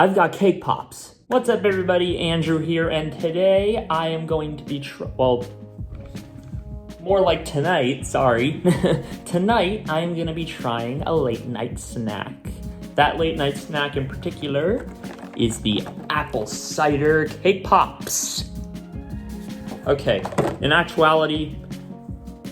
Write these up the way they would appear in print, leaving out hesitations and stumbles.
I've got cake pops. What's up, everybody? Andrew here, and today I am going to be more like tonight, sorry. Tonight I am going to be trying a late night snack. That late night snack in particular is the apple cider cake pops. Okay, in actuality,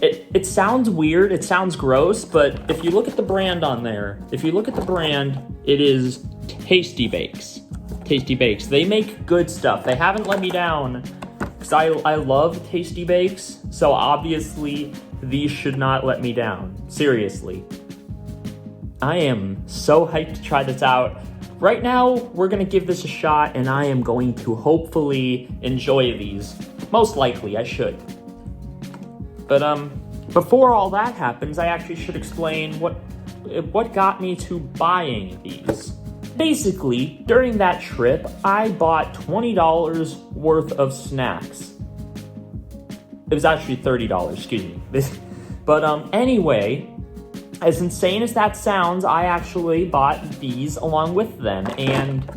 it sounds weird, it sounds gross, but if you look at the brand on there, it is Tasty Bakes. Tasty Bakes. They make good stuff. They haven't let me down because I love Tasty Bakes, so obviously these should not let me down. Seriously. I am so hyped to try this out. Right now, we're gonna give this a shot, and I am going to hopefully enjoy these. Most likely, I should. But before all that happens, I actually should explain what got me to buying these. Basically, during that trip, I bought $20 worth of snacks. It was actually $30, excuse me. But anyway, as insane as that sounds, I actually bought these along with them, and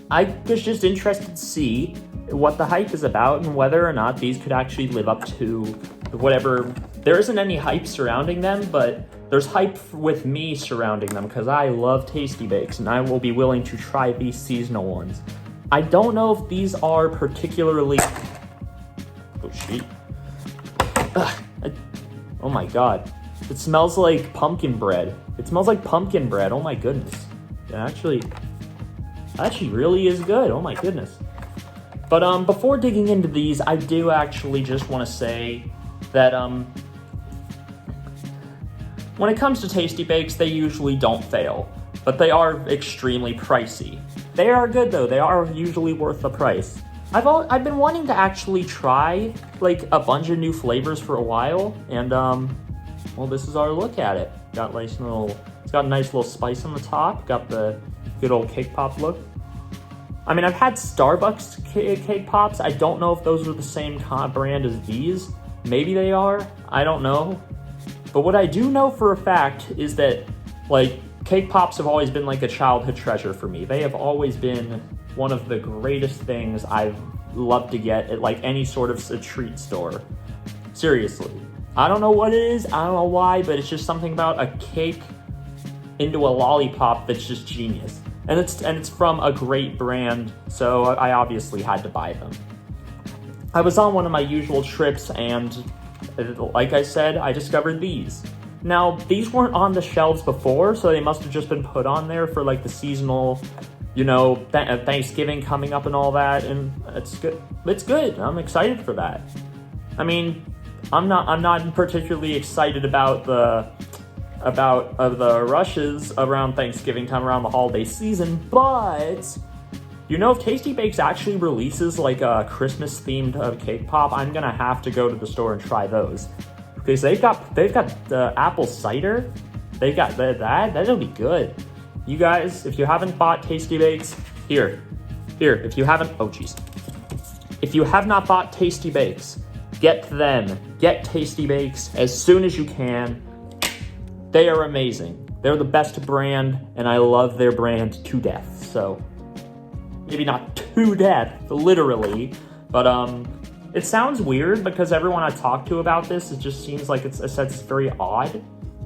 I was just interested to see what the hype is about and whether or not these could actually live up to whatever. There isn't any hype surrounding them, but there's hype with me surrounding them because I love Tasty Bakes, and I will be willing to try these seasonal ones. I don't know if these are particularly... Oh, shit. Oh my god. It smells like pumpkin bread. It smells like pumpkin bread. Oh my goodness. It actually really is good. Oh my goodness. But before digging into these, I do actually just want to say that when it comes to Tasty Bakes, they usually don't fail, but they are extremely pricey. They are good though. They are usually worth the price. I've been wanting to actually try like a bunch of new flavors for a while, and well, this is our look at it. It's got a nice little spice on the top. Got the good old cake pop look. I mean, I've had Starbucks cake pops. I don't know if those are the same brand as these. Maybe they are. I don't know. But what I do know for a fact is that, like, cake pops have always been like a childhood treasure for me. They have always been one of the greatest things I've loved to get at, like, any sort of a treat store. Seriously. I don't know what it is. I don't know why, but it's just something about a cake into a lollipop that's just genius. And it's from a great brand, so I obviously had to buy them. I was on one of my usual trips, and like I said, I discovered these. Now, these weren't on the shelves before, so they must have just been put on there for like the seasonal, you know, Thanksgiving coming up and all that, and it's good. It's good. I'm excited for that. I mean, I'm not particularly excited about the rushes around Thanksgiving time, around the holiday season, but you know, if Tasty Bakes actually releases like a Christmas themed cake pop, I'm gonna have to go to the store and try those, because they've got the apple cider. They've got that'll be good. You guys, if you haven't bought Tasty Bakes, here, if you haven't, if you have not bought Tasty Bakes, get them. Get Tasty Bakes as soon as you can. They are amazing. They're the best brand, and I love their brand to death. So, maybe not to death, literally, but it sounds weird because everyone I talk to about this, it just seems like it's very odd.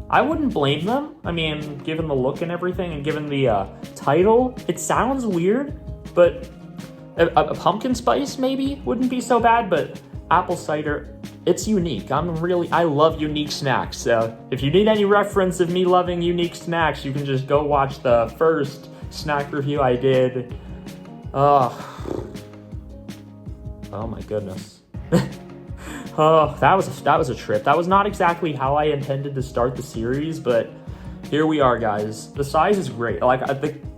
I wouldn't blame them. I mean, given the look and everything, and given the title, it sounds weird, but a pumpkin spice maybe wouldn't be so bad, but apple cider, it's unique. I love unique snacks. So if you need any reference of me loving unique snacks, you can just go watch the first snack review I did. Oh my goodness. Oh, that was a trip. That was not exactly how I intended to start the series, but here we are, guys. The size is great. Like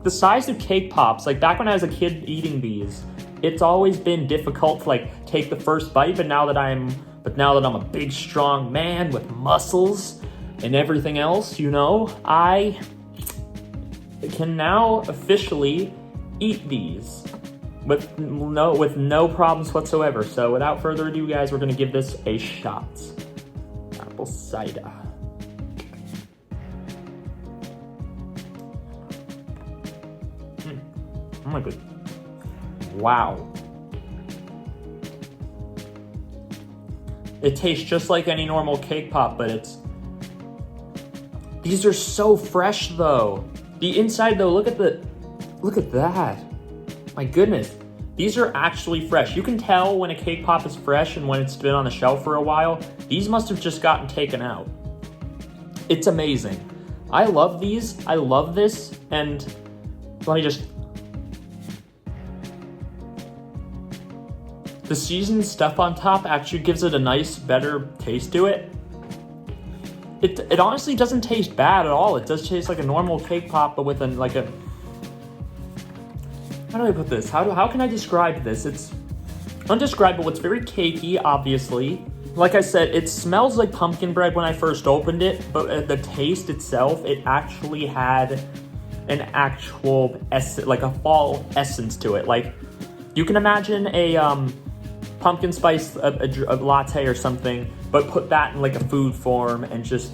the size of cake pops, like back when I was a kid eating these, it's always been difficult to like take the first bite, but now that I'm a big, strong man with muscles and everything else, you know, I can now officially eat these with no problems whatsoever. So without further ado, guys, we're gonna give this a shot. Apple cider. Oh my god. Wow. It tastes just like any normal cake pop, but it's... These are so fresh, though. The inside, though, look at that. My goodness. These are actually fresh. You can tell when a cake pop is fresh and when it's been on the shelf for a while. These must have just gotten taken out. It's amazing. I love these. I love this. And let me just... The seasoned stuff on top actually gives it a nice, better taste to it. It honestly doesn't taste bad at all. It does taste like a normal cake pop, but with a... How do I put this? How can I describe this? It's undescribable. It's very cakey, obviously. Like I said, it smells like pumpkin bread when I first opened it, but the taste itself, it actually had an actual like a fall essence to it. Like, you can imagine a pumpkin spice a latte or something, but put that in like a food form and just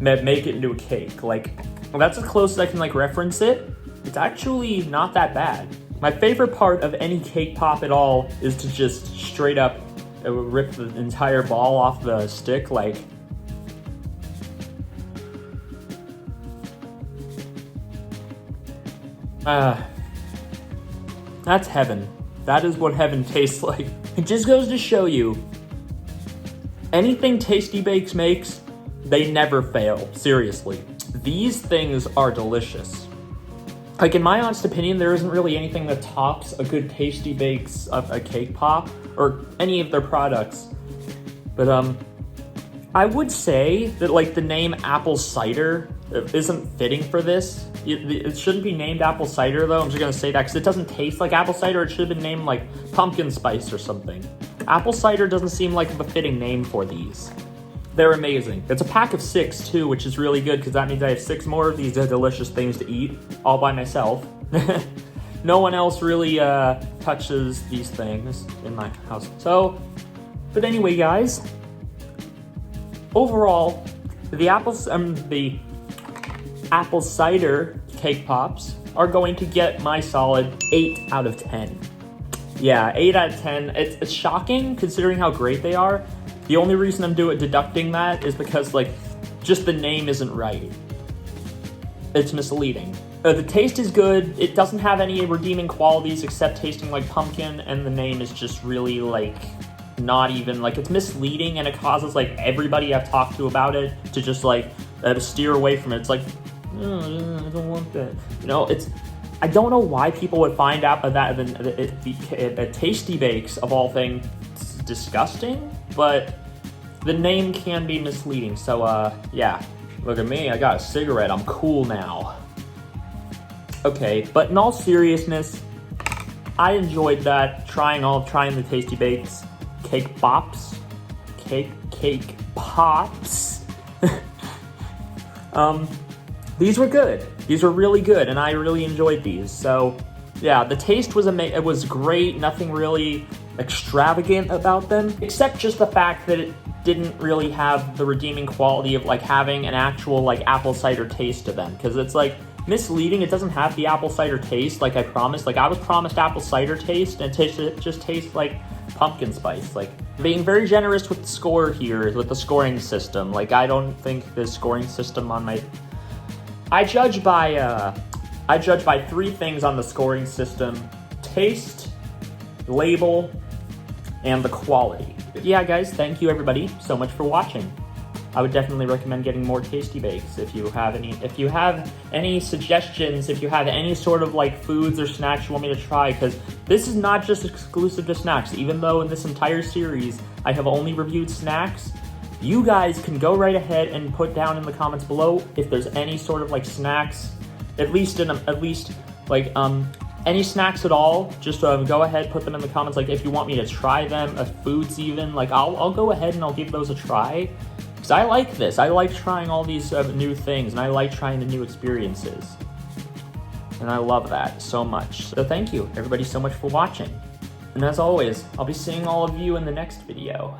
make it into a cake. Like, well, that's as close as I can like reference it. It's actually not that bad. My favorite part of any cake pop at all is to just straight up rip the entire ball off the stick. Like, that's heaven. That is what heaven tastes like. It just goes to show you, anything Tasty Bakes makes, they never fail. Seriously. These things are delicious. Like, in my honest opinion, there isn't really anything that tops a good Tasty Bakes of a cake pop or any of their products. But I would say that like the name apple cider isn't fitting for this. It shouldn't be named apple cider though. I'm just gonna say that because it doesn't taste like apple cider. It should have been named like pumpkin spice or something. Apple cider doesn't seem like a befitting name for these. They're amazing. It's a pack of 6 too, which is really good because that means I have 6 more of these delicious things to eat all by myself. No one else really touches these things in my house. So, but anyway, guys, overall, the apple cider cake pops are going to get my solid 8 out of 10. Yeah, 8 out of 10. It's shocking considering how great they are. The only reason I'm deducting that is because, like, just the name isn't right. It's misleading. The taste is good. It doesn't have any redeeming qualities except tasting like pumpkin, and the name is just really, like, not even, like, it's misleading, and it causes, like, everybody I've talked to about it to just, like, steer away from it. It's like, oh, I don't want that. You know, I don't know why people would find out that the Tasty Bakes, of all things, disgusting, but the name can be misleading. So yeah, look at me, I got a cigarette, I'm cool now. Okay, but in all seriousness, I enjoyed that, trying the Tasty Bakes cake pops. These were good. These were really good, and I really enjoyed these. So yeah, the taste it was great. Nothing really extravagant about them, except just the fact that it didn't really have the redeeming quality of like having an actual like apple cider taste to them, because it's like misleading. It doesn't have the apple cider taste like I promised. Like, I was promised apple cider taste, and it just tastes like pumpkin spice. Like, being very generous with the score here, with the scoring system. Like, I don't think the scoring system on my... I judge by 3 things on the scoring system: taste, label, and the quality. But yeah, guys, thank you everybody so much for watching. I would definitely recommend getting more Tasty Bakes if you have any suggestions, if you have any sort of like foods or snacks you want me to try, because this is not just exclusive to snacks. Even though in this entire series I have only reviewed snacks, you guys can go right ahead and put down in the comments below if there's any sort of like snacks, at least any snacks at all. Just go ahead, put them in the comments. Like, if you want me to try them, foods even, like I'll go ahead and I'll give those a try. Because I like this. I like trying all these new things, and I like trying the new experiences. And I love that so much. So thank you everybody so much for watching. And as always, I'll be seeing all of you in the next video.